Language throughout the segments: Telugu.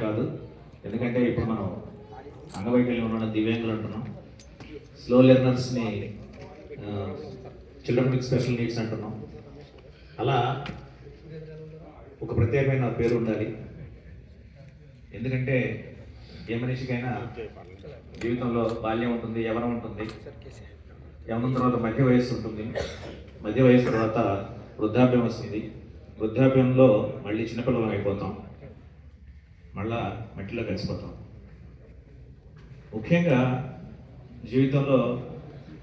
కాదు. ఎందుకంటే ఇప్పుడు మనం అంగవైకల్యం ఉన్న దివ్యాంగులు అంటున్నాం, స్లో లెర్నర్స్ని చిల్డ్రన్ విత్ స్పెషల్ నీడ్స్ అంటున్నాం. అలా ఒక ప్రత్యేకమైన పేరు ఉండాలి. ఎందుకంటే ఏ మనిషికైనా జీవితంలో బాల్యం ఉంటుంది, యవనం ఉంటుంది, యవనం తర్వాత మధ్య వయస్సు ఉంటుంది, మధ్య వయసు తర్వాత వృద్ధాప్యం వస్తుంది, వృద్ధాప్యంలో మళ్ళీ చిన్నపిల్లలం అయిపోతాం, మళ్ళా మట్టిలో కలిసిపోతాం. ముఖ్యంగా జీవితంలో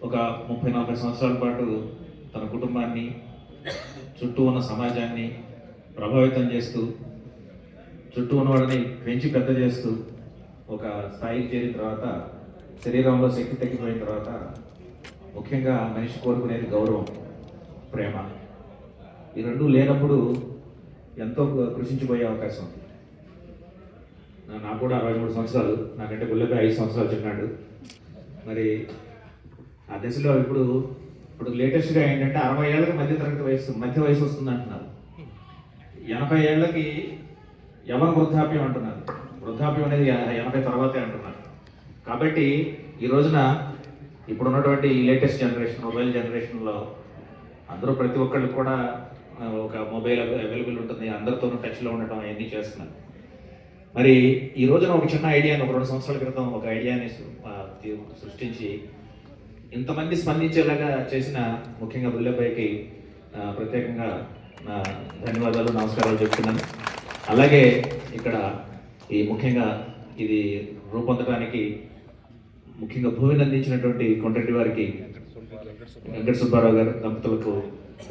ఒక 30-40 సంవత్సరాల పాటు తన కుటుంబాన్ని, చుట్టూ ఉన్న సమాజాన్ని ప్రభావితం చేస్తూ, చుట్టూ ఉన్నవాడిని పెంచి పెద్ద చేస్తూ ఒక స్థాయికి చేరిన తర్వాత శరీరంలో శక్తి తగ్గిపోయిన తర్వాత ముఖ్యంగా మనిషి కోరుకునేది గౌరవం, ప్రేమ. ఈ రెండూ లేనప్పుడు ఎంతో కృషించిపోయే అవకాశం ఉంది. నాకు కూడా 63 సంవత్సరాలు, నాకంటే గుళ్ళపై 5 సంవత్సరాలు చిన్నాడు. మరి ఆ దశలో ఇప్పుడు లేటెస్ట్గా ఏంటంటే 60 ఏళ్ళకి మధ్య వయసు వస్తుంది అంటున్నారు, 80 ఏళ్ళకి యవన వృద్ధాప్యం అంటున్నారు. వృద్ధాప్యం అనేది 80 తర్వాతే అంటున్నారు. కాబట్టి ఈ రోజున ఇప్పుడు ఉన్నటువంటి లేటెస్ట్ జనరేషన్, మొబైల్ జనరేషన్లో అందరూ ప్రతి ఒక్కళ్ళు కూడా ఒక మొబైల్ అవైలబుల్ ఉంటుంది, అందరితోనూ టచ్లో ఉండటం అవన్నీ చేస్తున్నారు. మరి ఈ రోజున ఒక చిన్న ఐడియాని, ఒక 2 సంవత్సరాల క్రితం ఒక ఐడియాని సృష్టించి ఇంతమంది స్పందించేలాగా చేసిన ముఖ్యంగా బుల్లెపైకి ప్రత్యేకంగా నా ధన్యవాదాలు, నమస్కారాలు చెప్తున్నాను. అలాగే ఇక్కడ ఈ ముఖ్యంగా ఇది రూపొందడానికి ముఖ్యంగా భూమిని అందించినటువంటి కొండ్రెడ్డి వారికి, వెంకట సుబ్బారావు గారు దంపతులకు,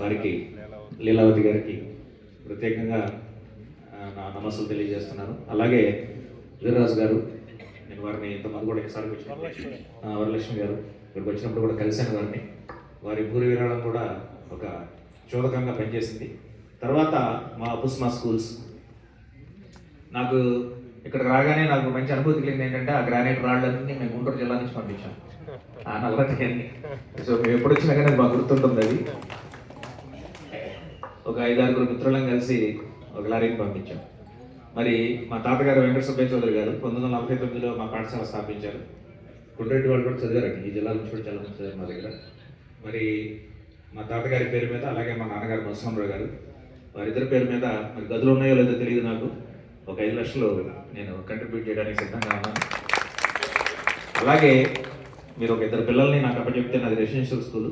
వారికి లీలావతి గారికి ప్రత్యేకంగా నా నమస్సులు తెలియజేస్తున్నాను. అలాగే వీర్రాజు గారు, నేను వారిని ఇంతమంది కూడా ఒకసారి వచ్చిన వరలక్ష్మి గారు ఇక్కడికి వచ్చినప్పుడు కూడా కలిశాను వారిని. వారి భూరి విరాళం కూడా ఒక చోదకంగా పనిచేసింది. తర్వాత మా పుస్మా స్కూల్స్, నాకు ఇక్కడికి రాగానే నాకు మంచి అనుభూతి కలిగింది ఏంటంటే ఆ గ్రానైట్ రాళ్ళన్నీ మేము గుంటూరు జిల్లా నుంచి పంపించాం, ఆ నల్లటి అన్ని. సో మేము ఎప్పుడు వచ్చినా కానీ అది మాకు గుర్తుంటుంది. అది ఒక 5-6 మిత్రులను కలిసి ఒక లారీని పంపించాం. మరి మా తాతగారు వెంకట సుబ్బయ్య చౌదరి గారు 1949లో మా పాఠశాల స్థాపించారు. కొండ్రెడ్డి వాళ్ళు కూడా చదివారండి, ఈ జిల్లా నుంచి కూడా చాలా మంది చదివారు మా దగ్గర. మరి మా తాతగారి పేరు మీద, అలాగే మా నాన్నగారు మత్స్యరావు గారు, వారిద్దరి పేరు మీద మరి గదులు ఉన్నాయో లేదో తెలియదు నాకు, ఒక 5 లక్షలు నేను కంట్రిబ్యూట్ చేయడానికి సిద్ధంగా ఉన్నాను. అలాగే మీరు ఒక 2 పిల్లల్ని నాకు అప్పచెప్తే, నాది రెసిడెన్షియల్ స్కూలు,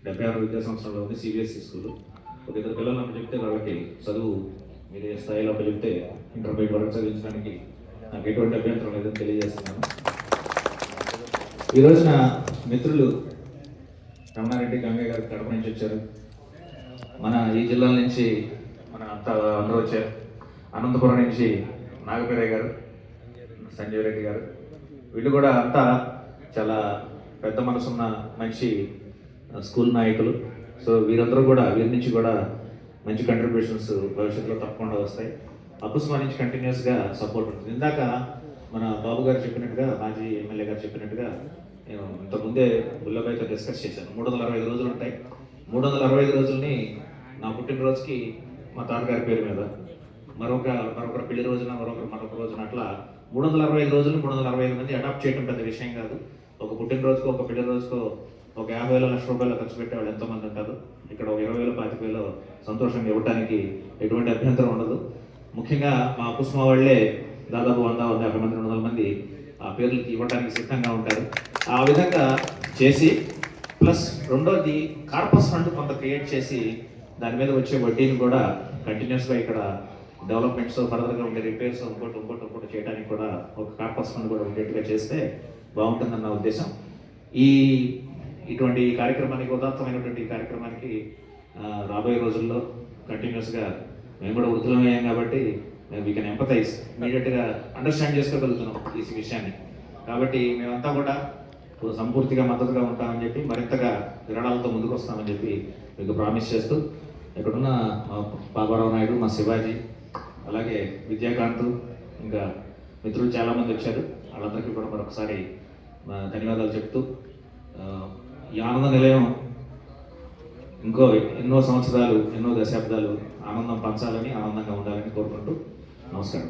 76 విద్యా సంవత్సరంలో ఉంది, సిబిఎస్ఈ స్కూలు. ఒక 2 పిల్లల్ని అప్పచెప్తే వాళ్ళకి చదువు మీరు ఏ స్థాయిలో అప్పచెప్తే ఇంటర్మీడియట్ వరకు చదివించడానికి నాకు ఎటువంటి అభ్యంతరం లేదని తెలియజేస్తున్నాను. ఈ రోజున మిత్రులు రమణారెడ్డి, గంగయ్య గారు కడప నుంచి వచ్చారు, మన ఈ జిల్లాల నుంచి మన అందరూ వచ్చారు. అనంతపురం నుంచి నాగపేరయ్య గారు, సంజీవ్ రెడ్డి గారు, వీళ్ళు కూడా అంతా చాలా పెద్ద మనసున్న మంచి స్కూల్ నాయకులు. సో వీరందరూ కూడా, వీరి నుంచి కూడా మంచి కంట్రిబ్యూషన్స్ భవిష్యత్తులో తప్పకుండా వస్తాయి. అపుస్మా నుంచి కంటిన్యూస్గా సపోర్ట్ ఉంటుంది. ఇందాక మన బాబు గారు చెప్పినట్టుగా, మాజీ ఎమ్మెల్యే గారు చెప్పినట్టుగా, నేను ఇంతకుముందే బుల్లబాయ్తో డిస్కస్ చేశాను. 365 రోజులు ఉంటాయి. 365 రోజుల్ని నా పుట్టినరోజుకి మా తాతగారి పేరు మీద, మరొకరు పెళ్లి రోజున, మరొక రోజున, అట్లా 365 రోజులు 365 మంది అడాప్ట్ చేయడం పెద్ద విషయం కాదు. ఒక పుట్టినరోజుకో, ఒక పెళ్లి రోజుకో ఒక 50,000 లక్ష రూపాయలు ఖర్చు పెట్టేవాళ్ళు ఎంతోమంది ఉంటారు. ఇక్కడ ఒక 20,000 25,000 సంతోషంగా ఇవ్వడానికి ఎటువంటి అభ్యంతరం ఉండదు. ముఖ్యంగా మా పుస్మా వాళ్ళే దాదాపు 100-150 మంది, 200 మంది ఆ పేర్లకి ఇవ్వడానికి సిద్ధంగా ఉంటారు. ఆ విధంగా చేసి, ప్లస్ రెండోది కార్పస్ ఫండ్ కొంత క్రియేట్ చేసి దాని మీద వచ్చే వడ్డీని కూడా కంటిన్యూస్గా ఇక్కడ డెవలప్మెంట్స్, ఫర్దర్గా ఉండే రిపేర్స్, ఇంకోటి చేయడానికి కూడా ఒక కార్పస్ ఫండ్ కూడా ఉండేట్టుగా చేస్తే బాగుంటుందన్న ఉద్దేశం. ఇటువంటి కార్యక్రమానికి, ఉదాత్తమైనటువంటి కార్యక్రమానికి రాబోయే రోజుల్లో కంటిన్యూస్గా మేము కూడా వృద్ధులమయ్యాం కాబట్టి వీ కెన్ ఎంపథైజ్, ఇమీడియట్గా అండర్స్టాండ్ చేసుకోగలుగుతున్నాం ఈ విషయాన్ని. కాబట్టి మేమంతా కూడా సంపూర్తిగా మద్దతుగా ఉంటామని చెప్పి, మరింతగా విరాళాలతో ముందుకు వస్తామని చెప్పి మీకు ప్రామిస్ చేస్తూ, ఇక్కడున్న మా బాబారావు నాయుడు, మా శివాజీ, అలాగే విద్యాకాంత్, ఇంకా మిత్రులు చాలామంది వచ్చారు, వాళ్ళందరికీ కూడా మరొకసారి ధన్యవాదాలు చెప్తూ, ఈ ఆనంద నిలయం ఎన్నో సంవత్సరాలు, ఎన్నో దశాబ్దాలు ఆనందం పంచాలని, ఆనందంగా ఉండాలని కోరుకుంటూ నమస్కారం.